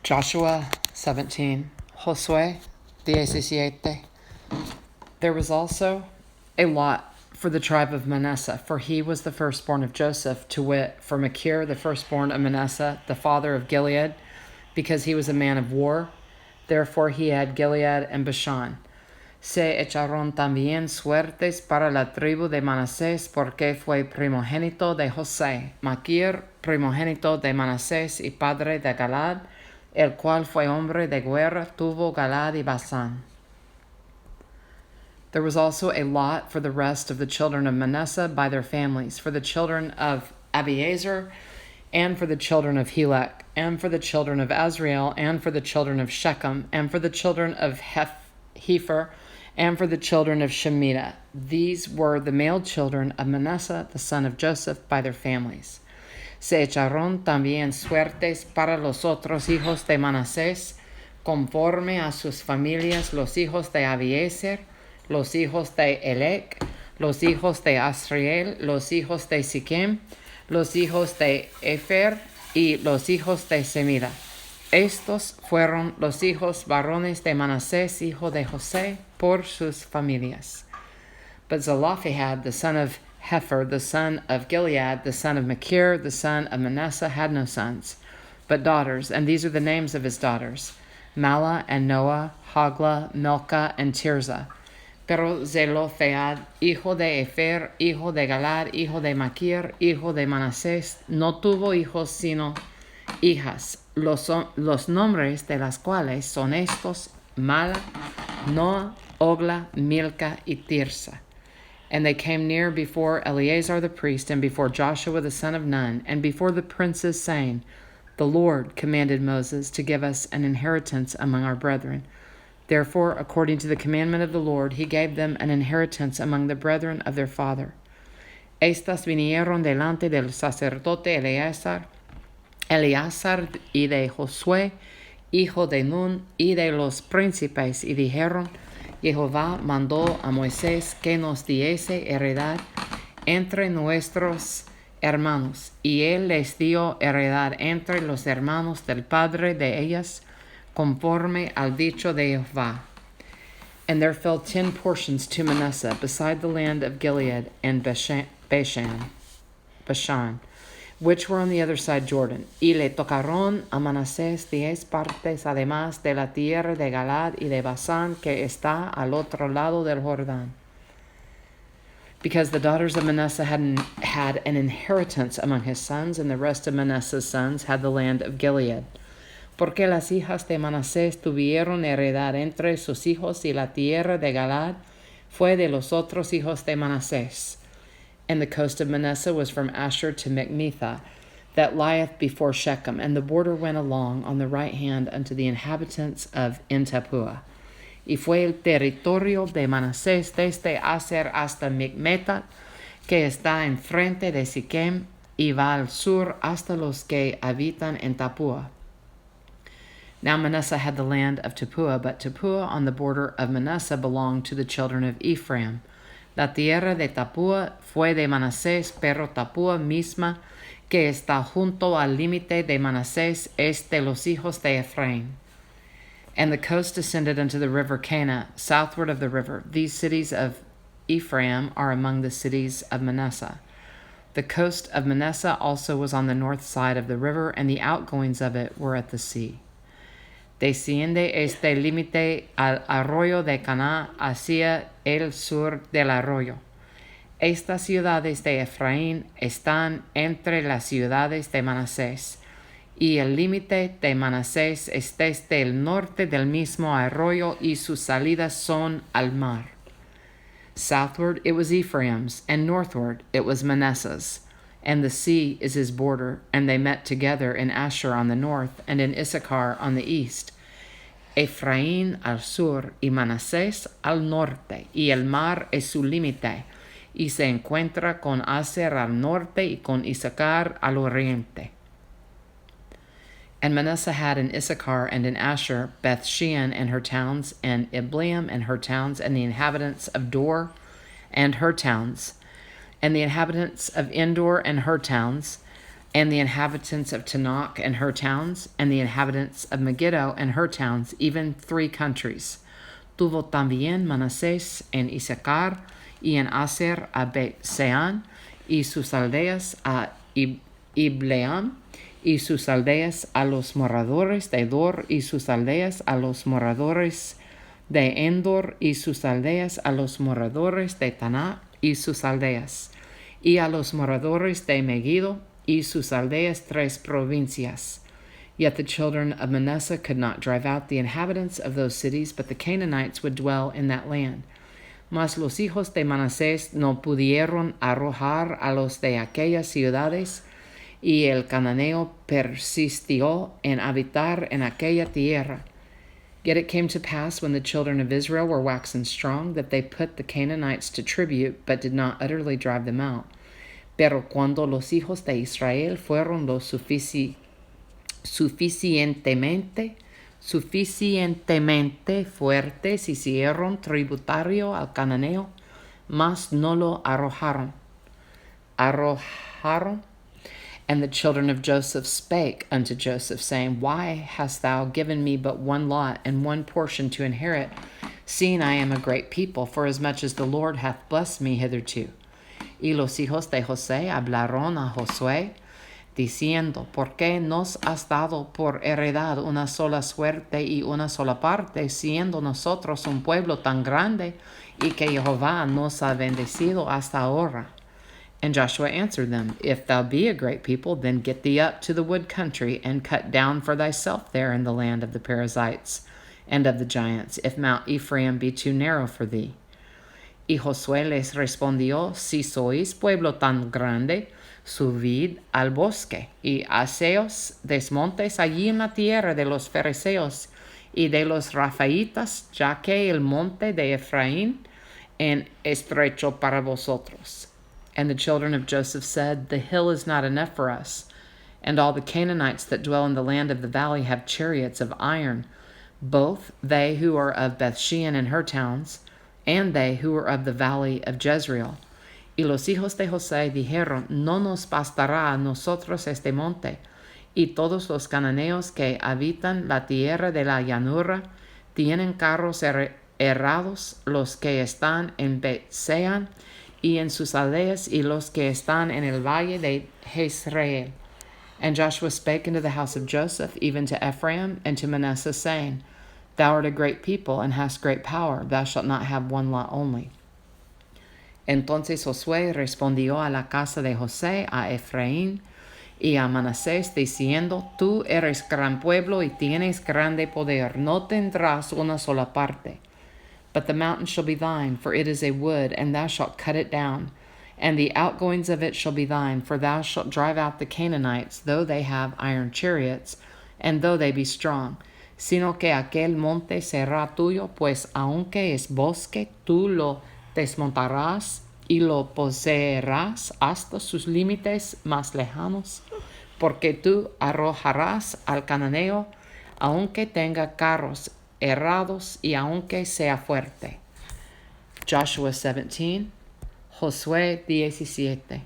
Joshua 17, Josué 17. There was also a lot for the tribe of Manasseh, for he was the firstborn of Joseph, to wit, for Machir, the firstborn of Manasseh, the father of Gilead, because he was a man of war. Therefore he had Gilead and Bashan. Se echaron también suertes para la tribu de Manasés, porque fue primogénito de José, Machir, primogénito de Manasés y padre de Galad, el cual fue hombre de guerra, tuvo Galad y Basán. There was also a lot for the rest of the children of Manasseh by their families, for the children of Abiezer, and for the children of Helek, and for the children of Azriel, and for the children of Shechem, and for the children of Hefer, and for the children of Shemitah. These were the male children of Manasseh, the son of Joseph, by their families. Se echaron también suertes para los otros hijos de Manasés, conforme a sus familias, los hijos de Abiezer, los hijos de Elec, los hijos de Azriel, los hijos de Siquem, los hijos de Efer y los hijos de Semida. Estos fueron los hijos varones de Manasés, hijo de José, por sus familias. But Zelophehad, the son of Hefer, the son of Gilead, the son of Machir, the son of Manasseh, had no sons, but daughters, and these are the names of his daughters: Mala and Noah, Hagla, Milcah, and Tirzah. Pero Zelophehad, hijo de Efer, hijo de Galad, hijo de Machir, hijo de Manasés, no tuvo hijos sino hijas, los nombres de las cuales son estos: Mala, Noah, Hogla, Milcah, y Tirzah. And they came near before Eleazar the priest, and before Joshua the son of Nun, and before the princes, saying, The Lord commanded Moses to give us an inheritance among our brethren. Therefore, according to the commandment of the Lord, he gave them an inheritance among the brethren of their father. Estas vinieron delante del sacerdote Eleazar y de Josué, hijo de Nun, y de los príncipes, y dijeron, Jehová mandó a Moisés que nos diese heredad entre nuestros hermanos, y él les dio heredad entre los hermanos del padre de ellas, conforme al dicho de Jehová. And there fell 10 portions to Manasseh, beside the land of Gilead and Bashan, which were on the other side Jordan. Y le tocaron a Manasés 10 partes, además de la tierra de Galad y de Basán, que está al otro lado del Jordán. Because the daughters of Manasseh had an inheritance among his sons, and the rest of Manasseh's sons had the land of Gilead. Porque las hijas de Manasés tuvieron heredad entre sus hijos, y la tierra de Galad fue de los otros hijos de Manasés. And the coast of Manasseh was from Asher to Michmethah, that lieth before Shechem, and the border went along on the right hand unto the inhabitants of Entapua. Y fue el territorio de Manasés desde Aser hasta Michmethah, que está enfrente de Siquem, y va al sur hasta los que habitan en Tapua. Now Manasseh had the land of Tapua, but Tapua on the border of Manasseh belonged to the children of Ephraim. La tierra de Tapua fue de Manasés, pero Tapua misma, que está junto al límite de Manasés, es de los hijos de Ephraim. And the coast descended unto the river Cana, southward of the river. These cities of Ephraim are among the cities of Manasseh. The coast of Manasseh also was on the north side of the river, and the outgoings of it were at the sea. Desciende este límite al arroyo de Cana hacia el sur del arroyo. Estas ciudades de Efraín están entre las ciudades de Manasés, y el límite de Manasés es desde el norte del mismo arroyo, y sus salidas son al mar. Southward it was Ephraim's, and northward it was Manasseh's, and the sea is his border, and they met together in Asher on the north, and in Issachar on the east. Efraín al sur y Manasés al norte, y el mar es su límite, y se encuentra con Aser al norte y con Issachar al oriente. And Manasseh had in Issachar and in Asher Beth Shean and her towns, and Ibleam and her towns, and the inhabitants of Dor and her towns, and the inhabitants of Endor and her towns, and the inhabitants of Tanakh and her towns, and the inhabitants of Megiddo and her towns, even 3 countries. Tuvo también Manasés en Issacar y en Aser a Bet-Sean y sus aldeas a Ibleam y sus aldeas a los moradores de Dor y sus aldeas a los moradores de Endor y sus aldeas a los moradores de Tanakh y sus aldeas y a los moradores de Megiddo y sus aldeas 3 provincias. Yet the children of Manasseh could not drive out the inhabitants of those cities, but the Canaanites would dwell in that land. Mas los hijos de Manasés no pudieron arrojar a los de aquellas ciudades, y el cananeo persistió en habitar en aquella tierra. Yet it came to pass, when the children of Israel were waxen strong, that they put the Canaanites to tribute, but did not utterly drive them out. Pero cuando los hijos de Israel fueron lo suficientemente fuertes, hicieron tributario al cananeo, mas no lo arrojaron. And the children of Joseph spake unto Joseph, saying, Why hast thou given me but one lot and one portion to inherit, seeing I am a great people, forasmuch as the Lord hath blessed me hitherto? Y los hijos de José hablaron a Josué, diciendo, ¿por qué nos has dado por heredad una sola suerte y una sola parte, siendo nosotros un pueblo tan grande, y que Jehová nos ha bendecido hasta ahora? And Joshua answered them, If thou be a great people, then get thee up to the wood country, and cut down for thyself there in the land of the Perizzites and of the giants, if Mount Ephraim be too narrow for thee. Y Josué les respondió, Si sois pueblo tan grande, subid al bosque, y haceos desmontes allí en la tierra de los fereceos y de los rafaitas, ya que el monte de Efraín es estrecho para vosotros. And the children of Joseph said, The hill is not enough for us, and all the Canaanites that dwell in the land of the valley have chariots of iron, both they who are of Beth-shean and her towns, and they who are of the valley of Jezreel. Y los hijos de José dijeron, No nos bastará a nosotros este monte, y todos los cananeos que habitan la tierra de la llanura tienen carros herrados, los que están en Bet-sean y en sus aldeas, y los que están en el valle de Jezreel. And Joshua spake unto the house of Joseph, even to Ephraim and to Manasseh, saying, Thou art a great people, and hast great power. Thou shalt not have one lot only. Entonces Josué respondió a la casa de José, a Efraín y a Manasés, diciendo, Tú eres gran pueblo y tienes grande poder, no tendrás una sola parte. But the mountain shall be thine, for it is a wood, and thou shalt cut it down. And the outgoings of it shall be thine, for thou shalt drive out the Canaanites, though they have iron chariots, and though they be strong. Sino que aquel monte será tuyo, pues aunque es bosque, tú lo desmontarás y lo poseerás hasta sus límites más lejanos, porque tú arrojarás al cananeo, aunque tenga carros herrados y aunque sea fuerte. Joshua 17, Josué 17.